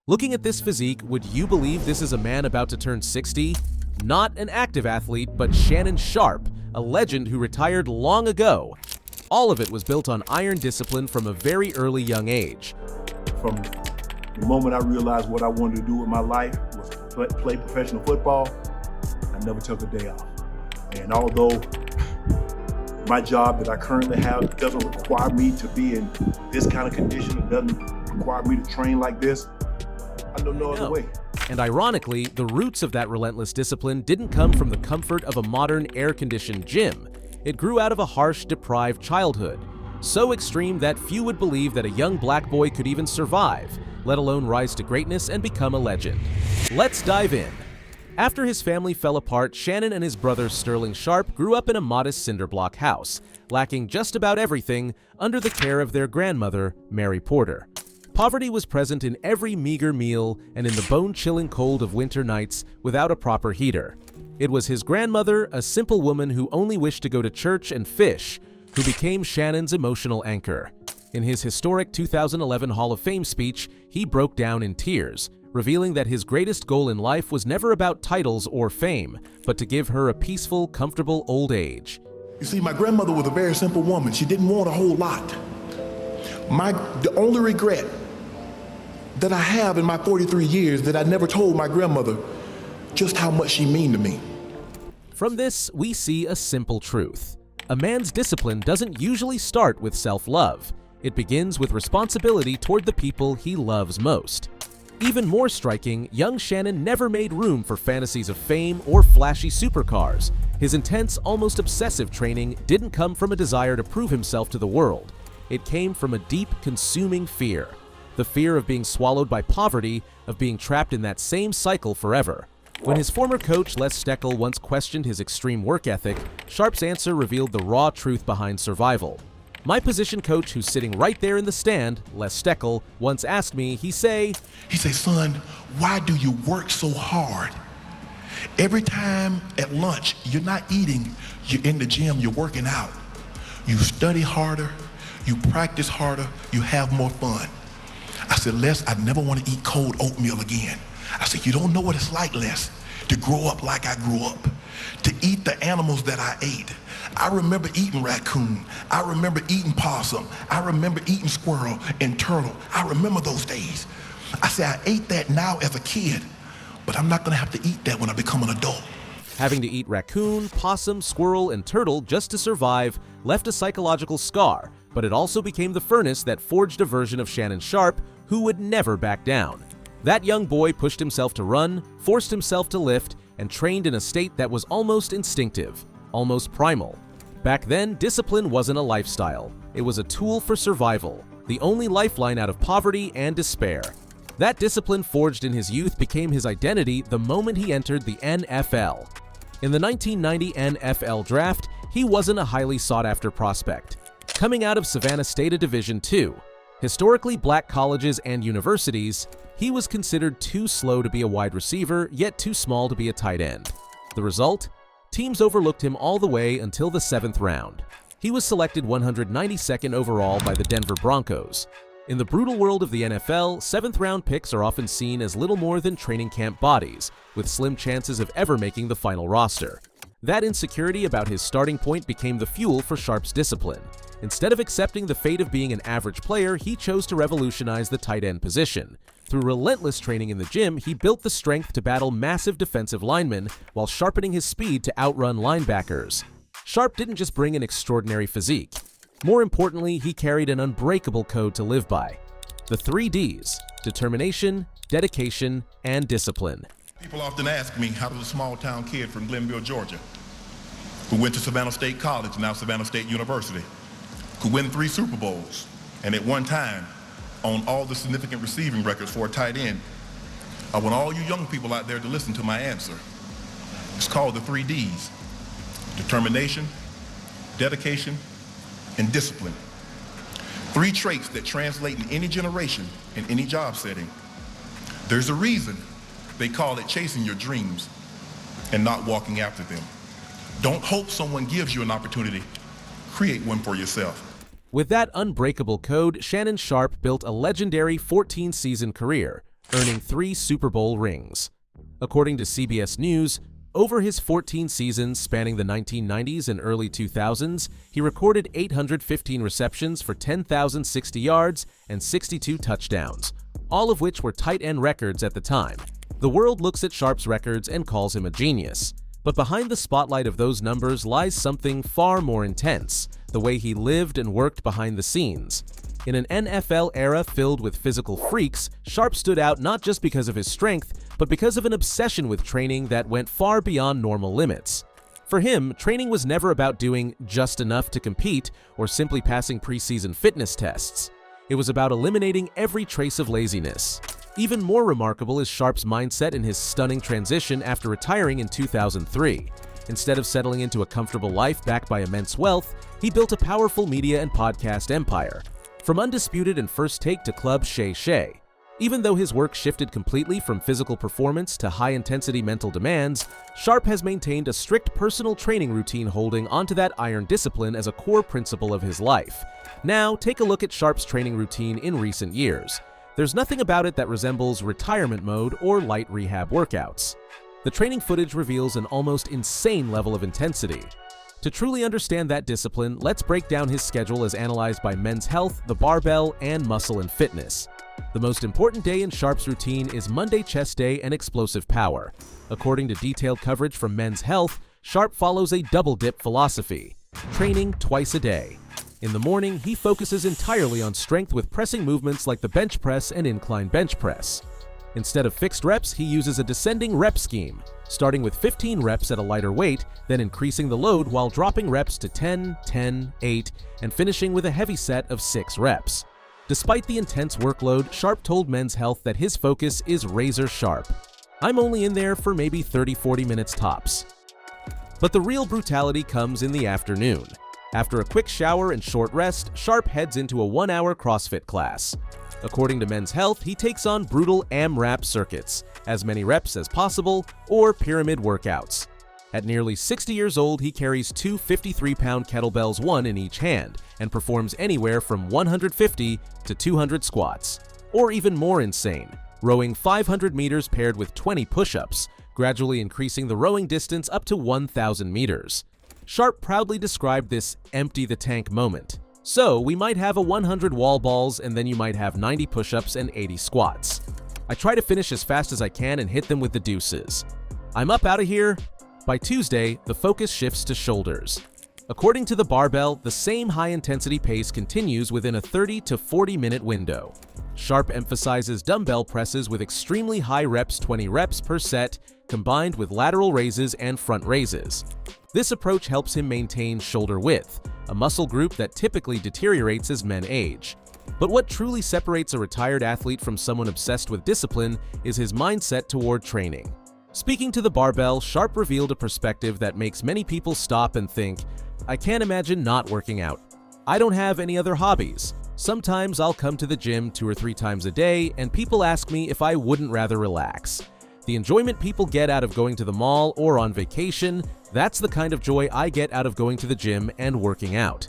Looking at this physique, would you believe this is a man about to turn 60? Not an active athlete, but Shannon Sharpe, a legend who retired long ago. All of it was built on iron discipline from a very early young age. From the moment I realized what I wanted to do with my life was to play professional football, I never took a day off. And although my job that I currently have doesn't require me to be in this kind of condition, it doesn't require me to train like this, I know no other way. And ironically, the roots of that relentless discipline didn't come from the comfort of a modern air-conditioned gym. It grew out of a harsh, deprived childhood, so extreme that few would believe that a young black boy could even survive, let alone rise to greatness and become a legend. Let's dive in. After his family fell apart, Shannon and his brother Sterling Sharpe grew up in a modest cinderblock house, lacking just about everything, under the care of their grandmother, Mary Porter. Poverty was present in every meager meal and in the bone-chilling cold of winter nights without a proper heater. It was his grandmother, a simple woman who only wished to go to church and fish, who became Shannon's emotional anchor. In his historic 2011 Hall of Fame speech, he broke down in tears, revealing that his greatest goal in life was never about titles or fame, but to give her a peaceful, comfortable old age. You see, my grandmother was a very simple woman. She didn't want a whole lot. The only regret that I have in my 43 years that I never told my grandmother just how much she meant to me. From this, we see a simple truth. A man's discipline doesn't usually start with self-love. It begins with responsibility toward the people he loves most. Even more striking, young Shannon never made room for fantasies of fame or flashy supercars. His intense, almost obsessive training didn't come from a desire to prove himself to the world. It came from a deep, consuming fear. The fear of being swallowed by poverty, of being trapped in that same cycle forever. When his former coach, Les Steckel, once questioned his extreme work ethic, Sharpe's answer revealed the raw truth behind survival. My position coach, who's sitting right there in the stand, Les Steckel, once asked me, he say, son, why do you work so hard? Every time at lunch, you're not eating, you're in the gym, you're working out. You study harder, you practice harder, you have more fun. I said, Les, I never want to eat cold oatmeal again. I said, you don't know what it's like, Les, to grow up like I grew up, to eat the animals that I ate. I remember eating raccoon. I remember eating possum. I remember eating squirrel and turtle. I remember those days. I said, I ate that now as a kid, but I'm not going to have to eat that when I become an adult. Having to eat raccoon, possum, squirrel, and turtle just to survive left a psychological scar, but it also became the furnace that forged a version of Shannon Sharpe who would never back down. That young boy pushed himself to run, forced himself to lift, and trained in a state that was almost instinctive, almost primal. Back then, discipline wasn't a lifestyle. It was a tool for survival, the only lifeline out of poverty and despair. That discipline forged in his youth became his identity the moment he entered the NFL. In the 1990 NFL draft, he wasn't a highly sought-after prospect. Coming out of Savannah State Division II, historically black colleges and universities, he was considered too slow to be a wide receiver, yet too small to be a tight end. The result? Teams overlooked him all the way until the 7th round. He was selected 192nd overall by the Denver Broncos. In the brutal world of the NFL, 7th-round picks are often seen as little more than training camp bodies, with slim chances of ever making the final roster. That insecurity about his starting point became the fuel for Sharpe's discipline. Instead of accepting the fate of being an average player, he chose to revolutionize the tight end position. Through relentless training in the gym, he built the strength to battle massive defensive linemen while sharpening his speed to outrun linebackers. Sharpe didn't just bring an extraordinary physique. More importantly, he carried an unbreakable code to live by. The 3 Ds: determination, dedication, and discipline. People often ask me, how does a small-town kid from Glenville, Georgia, who went to Savannah State College, now Savannah State University, who win 3 Super Bowls, and at one time own all the significant receiving records for a tight end, I want all you young people out there to listen to my answer. It's called the 3 Ds: determination, dedication, and discipline. 3 traits that translate in any generation, in any job setting. There's a reason they call it chasing your dreams and not walking after them. Don't hope someone gives you an opportunity. Create one for yourself. With that unbreakable code, Shannon Sharpe built a legendary 14-season career, earning 3 Super Bowl rings. According to CBS News, over his 14 seasons spanning the 1990s and early 2000s, he recorded 815 receptions for 10,060 yards and 62 touchdowns, all of which were tight end records at the time. The world looks at Sharpe's records and calls him a genius. But behind the spotlight of those numbers lies something far more intense: the way he lived and worked behind the scenes. In an NFL era filled with physical freaks, Sharpe stood out not just because of his strength, but because of an obsession with training that went far beyond normal limits. For him, training was never about doing just enough to compete or simply passing preseason fitness tests. It was about eliminating every trace of laziness. Even more remarkable is Sharpe's mindset in his stunning transition after retiring in 2003. Instead of settling into a comfortable life backed by immense wealth, he built a powerful media and podcast empire. From Undisputed and First Take to Club Shay Shay. Even though his work shifted completely from physical performance to high-intensity mental demands, Sharpe has maintained a strict personal training routine, holding onto that iron discipline as a core principle of his life. Now, take a look at Sharpe's training routine in recent years. There's nothing about it that resembles retirement mode or light rehab workouts. The training footage reveals an almost insane level of intensity. To truly understand that discipline, let's break down his schedule as analyzed by Men's Health, The Barbell, and Muscle and Fitness. The most important day in Sharpe's routine is Monday Chest Day and Explosive Power. According to detailed coverage from Men's Health, Sharpe follows a double-dip philosophy, training twice a day. In the morning, he focuses entirely on strength with pressing movements like the bench press and incline bench press. Instead of fixed reps, he uses a descending rep scheme, starting with 15 reps at a lighter weight, then increasing the load while dropping reps to 10, 10, 8, and finishing with a heavy set of 6 reps. Despite the intense workload, Sharpe told Men's Health that his focus is razor sharp. "I'm only in there for maybe 30-40 minutes tops." But the real brutality comes in the afternoon. After a quick shower and short rest, Sharpe heads into a 1-hour CrossFit class. According to Men's Health, he takes on brutal AMRAP circuits, as many reps as possible, or pyramid workouts. At nearly 60 years old, he carries 2 53-pound kettlebells, one in each hand, and performs anywhere from 150 to 200 squats. Or even more insane, rowing 500 meters paired with 20 push-ups, gradually increasing the rowing distance up to 1,000 meters. Sharpe proudly described this empty the tank moment. So, we might have a 100 wall balls and then you might have 90 push-ups and 80 squats. I try to finish as fast as I can and hit them with the deuces. I'm up out of here. By Tuesday, the focus shifts to shoulders. According to the barbell, the same high-intensity pace continues within a 30 to 40-minute window. Sharpe emphasizes dumbbell presses with extremely high reps, 20 reps per set, combined with lateral raises and front raises. This approach helps him maintain shoulder width, a muscle group that typically deteriorates as men age. But what truly separates a retired athlete from someone obsessed with discipline is his mindset toward training. Speaking to the barbell, Sharpe revealed a perspective that makes many people stop and think, "I can't imagine not working out. I don't have any other hobbies. Sometimes I'll come to the gym 2 or 3 times a day and people ask me if I wouldn't rather relax. The enjoyment people get out of going to the mall or on vacation, that's the kind of joy I get out of going to the gym and working out."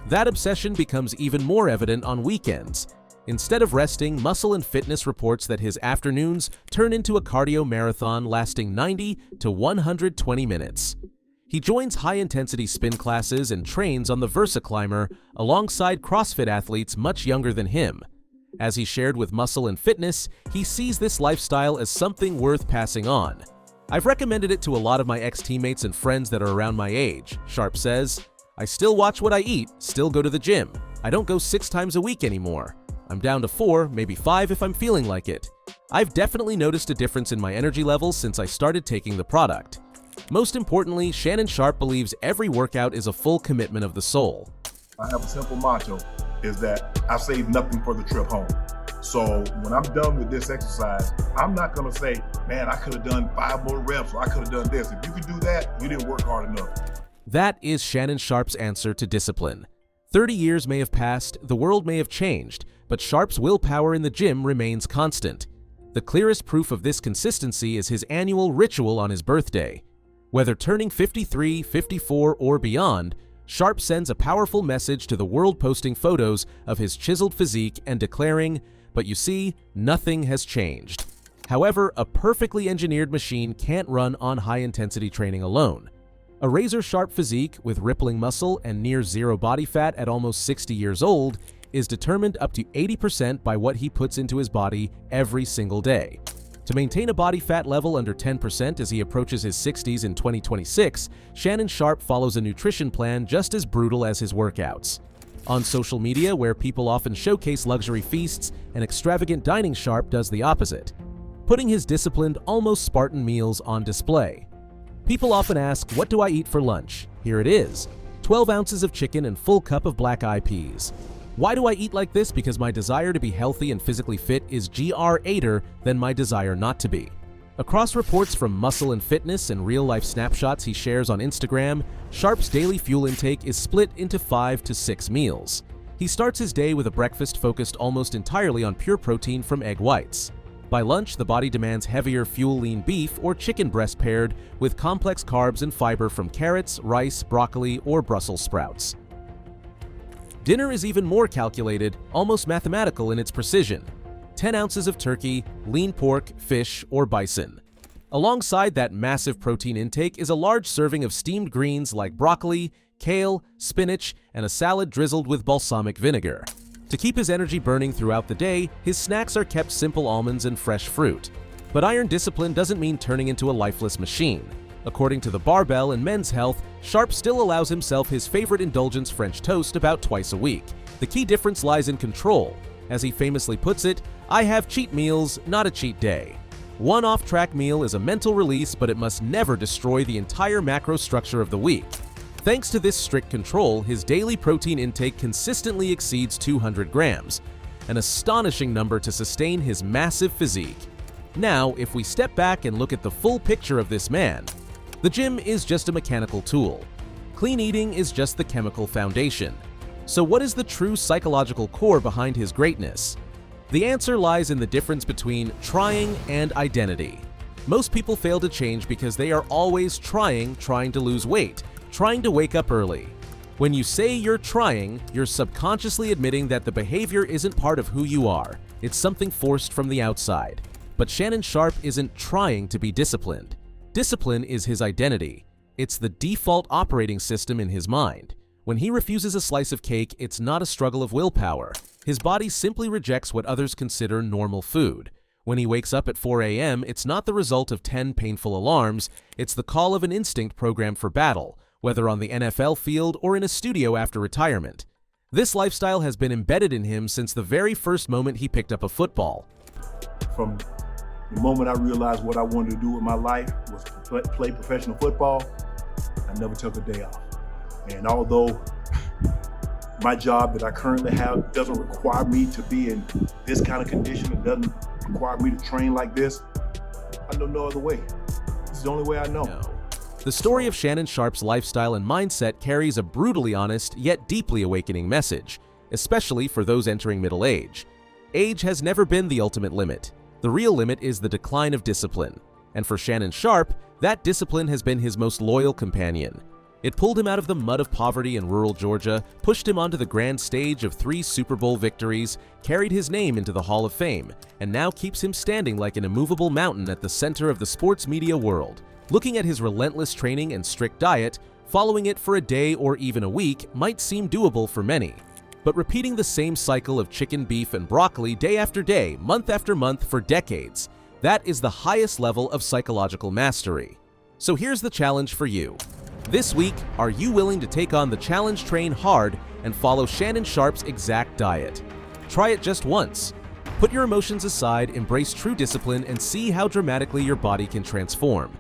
That obsession becomes even more evident on weekends. Instead of resting, Muscle and Fitness reports that his afternoons turn into a cardio marathon lasting 90 to 120 minutes. He joins high-intensity spin classes and trains on the VersaClimber alongside CrossFit athletes much younger than him. As he shared with Muscle and Fitness, he sees this lifestyle as something worth passing on. "I've recommended it to a lot of my ex-teammates and friends that are around my age," Sharpe says. "I still watch what I eat, still go to the gym. I don't go 6 times a week anymore. I'm down to 4, maybe 5 if I'm feeling like it. I've definitely noticed a difference in my energy levels since I started taking the product." Most importantly, Shannon Sharpe believes every workout is a full commitment of the soul. I have a simple motto, is that I save nothing for the trip home. So when I'm done with this exercise, I'm not gonna say, "Man, I could have done 5 more reps, or I could have done this." If you could do that, you didn't work hard enough. That is Shannon Sharpe's answer to discipline. 30 years may have passed, the world may have changed, but Sharpe's willpower in the gym remains constant. The clearest proof of this consistency is his annual ritual on his birthday. Whether turning 53, 54, or beyond, Sharpe sends a powerful message to the world, posting photos of his chiseled physique and declaring, But you see, nothing has changed. However, a perfectly engineered machine can't run on high-intensity training alone. A razor-sharp physique with rippling muscle and near-zero body fat at almost 60 years old is determined up to 80% by what he puts into his body every single day. To maintain a body fat level under 10% as he approaches his 60s in 2026, Shannon Sharpe follows a nutrition plan just as brutal as his workouts. On social media, where people often showcase luxury feasts and extravagant dining, Sharpe does the opposite, putting his disciplined, almost Spartan meals on display. People often ask, "What do I eat for lunch?" Here it is: 12 ounces of chicken and full cup of black-eyed peas. Why do I eat like this? Because my desire to be healthy and physically fit is greater than my desire not to be. Across reports from Muscle and Fitness and real-life snapshots he shares on Instagram, Sharpe's daily fuel intake is split into 5 to 6 meals. He starts his day with a breakfast focused almost entirely on pure protein from egg whites. By lunch, the body demands heavier fuel-lean beef or chicken breast paired with complex carbs and fiber from carrots, rice, broccoli, or Brussels sprouts. Dinner is even more calculated, almost mathematical in its precision. 10 ounces of turkey, lean pork, fish, or bison. Alongside that massive protein intake is a large serving of steamed greens like broccoli, kale, spinach, and a salad drizzled with balsamic vinegar. To keep his energy burning throughout the day, his snacks are kept simple: almonds and fresh fruit. But iron discipline doesn't mean turning into a lifeless machine. According to the Barbell and Men's Health, Sharpe still allows himself his favorite indulgence, French toast, about twice a week. The key difference lies in control. As he famously puts it, "I have cheat meals, not a cheat day." One off-track meal is a mental release, but it must never destroy the entire macro structure of the week. Thanks to this strict control, his daily protein intake consistently exceeds 200 grams, an astonishing number to sustain his massive physique. Now, if we step back and look at the full picture of this man, the gym is just a mechanical tool. Clean eating is just the chemical foundation. So what is the true psychological core behind his greatness? The answer lies in the difference between trying and identity. Most people fail to change because they are always trying to lose weight, trying to wake up early. When you say you're trying, you're subconsciously admitting that the behavior isn't part of who you are. It's something forced from the outside. But Shannon Sharpe isn't trying to be disciplined. Discipline is his identity. It's the default operating system in his mind. When he refuses a slice of cake, it's not a struggle of willpower. His body simply rejects what others consider normal food. When he wakes up at 4 a.m., it's not the result of 10 painful alarms, it's the call of an instinct programmed for battle, whether on the NFL field or in a studio after retirement. This lifestyle has been embedded in him since the very first moment he picked up a football. From the moment I realized what I wanted to do with my life was to play professional football, I never took a day off. And although my job that I currently have doesn't require me to be in this kind of condition, it doesn't require me to train like this, I know no other way. It's the only way I know. The story of Shannon Sharpe's lifestyle and mindset carries a brutally honest yet deeply awakening message, especially for those entering middle age. Age has never been the ultimate limit. The real limit is the decline of discipline. And for Shannon Sharpe, that discipline has been his most loyal companion. It pulled him out of the mud of poverty in rural Georgia, pushed him onto the grand stage of 3 Super Bowl victories, carried his name into the Hall of Fame, and now keeps him standing like an immovable mountain at the center of the sports media world. Looking at his relentless training and strict diet, following it for a day or even a week might seem doable for many. But repeating the same cycle of chicken, beef, and broccoli day after day, month after month for decades, that is the highest level of psychological mastery. So here's the challenge for you. This week, are you willing to take on the challenge train hard and follow Shannon Sharpe's exact diet? Try it just once. Put your emotions aside, embrace true discipline, and see how dramatically your body can transform.